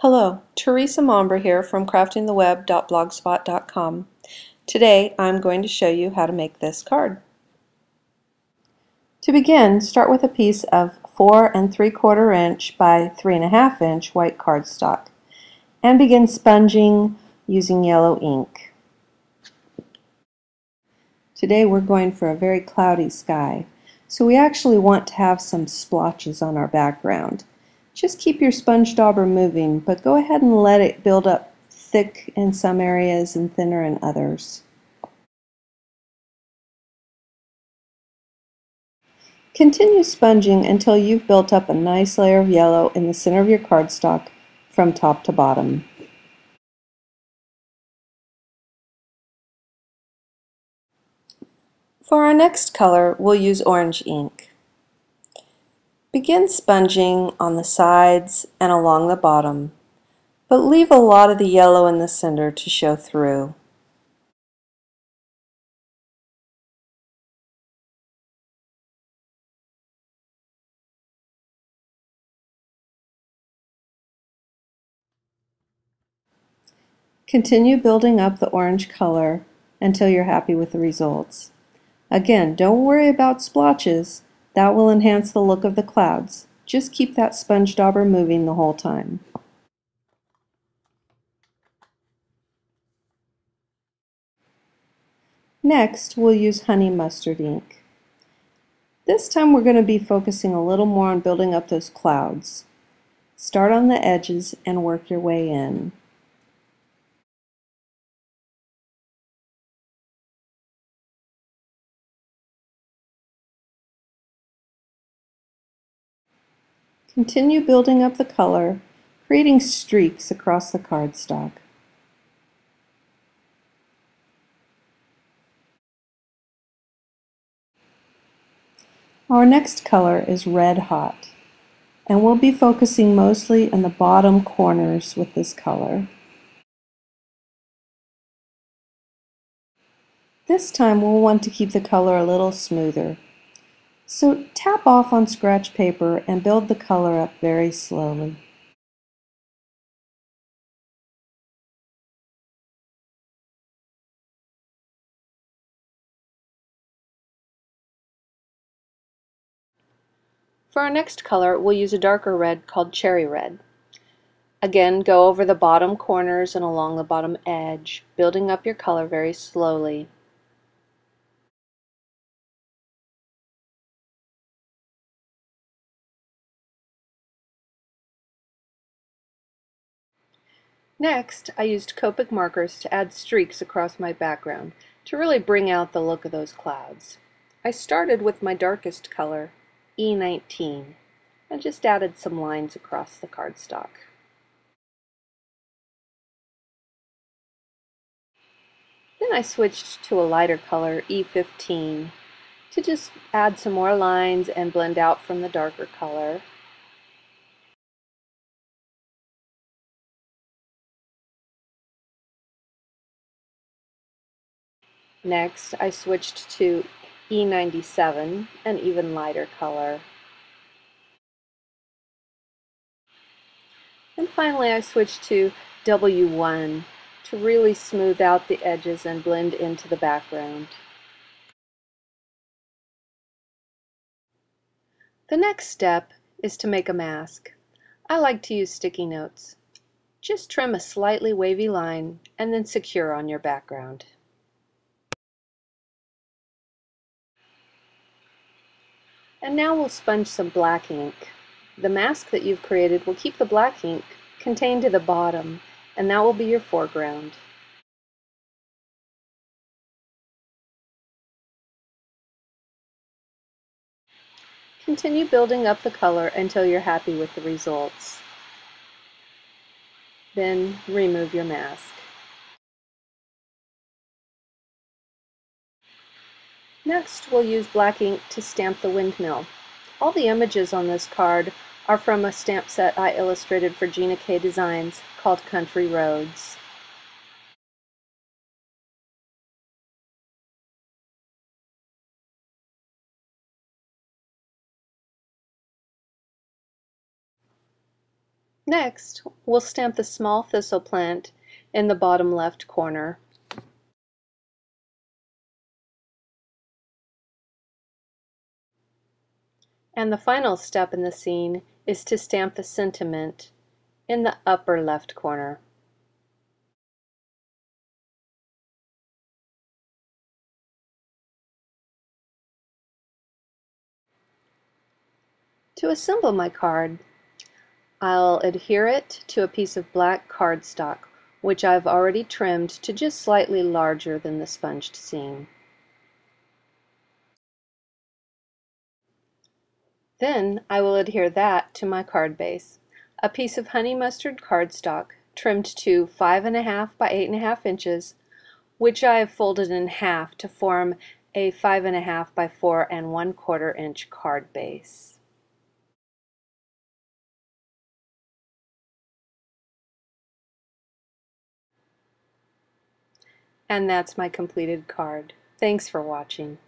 Hello, Teresa Momber here from craftingtheweb.blogspot.com. Today I'm going to show you how to make this card. To begin, start with a piece of 4 3/4 inch by 3 1/2 inch white cardstock and begin sponging using yellow ink. Today we're going for a very cloudy sky, so we actually want to have some splotches on our background. Just keep your sponge dauber moving, but go ahead and let it build up thick in some areas and thinner in others. Continue sponging until you've built up a nice layer of yellow in the center of your cardstock from top to bottom. For our next color, we'll use orange ink. Begin sponging on the sides and along the bottom, but leave a lot of the yellow in the center to show through. Continue building up the orange color until you're happy with the results. Again, don't worry about splotches. That will enhance the look of the clouds. Just keep that sponge dauber moving the whole time. Next, we'll use honey mustard ink. This time we're going to be focusing a little more on building up those clouds. Start on the edges and work your way in. Continue building up the color, creating streaks across the cardstock. Our next color is Red Hot, and we'll be focusing mostly on the bottom corners with this color. This time we'll want to keep the color a little smoother. So tap off on scratch paper and build the color up very slowly. For our next color, we'll use a darker red called Cherry Red. Again, go over the bottom corners and along the bottom edge, building up your color very slowly. Next, I used Copic markers to add streaks across my background to really bring out the look of those clouds. I started with my darkest color, E19, and just added some lines across the cardstock. Then I switched to a lighter color, E15, to just add some more lines and blend out from the darker color. Next, I switched to E97, an even lighter color. And finally, I switched to W1 to really smooth out the edges and blend into the background. The next step is to make a mask. I like to use sticky notes. Just trim a slightly wavy line and then secure on your background. And now we'll sponge some black ink. The mask that you've created will keep the black ink contained to the bottom, and that will be your foreground. Continue building up the color until you're happy with the results. Then remove your mask. Next, we'll use black ink to stamp the windmill. All the images on this card are from a stamp set I illustrated for Gina K Designs called Country Roads. Next, we'll stamp the small thistle plant in the bottom left corner. And the final step in the scene is to stamp the sentiment in the upper left corner. To assemble my card, I'll adhere it to a piece of black cardstock, which I've already trimmed to just slightly larger than the sponged seam. Then I will adhere that to my card base, a piece of honey mustard cardstock trimmed to 5½ by 8½ inches, which I have folded in half to form a 5½ by 4¼ inch card base. And that's my completed card. Thanks for watching.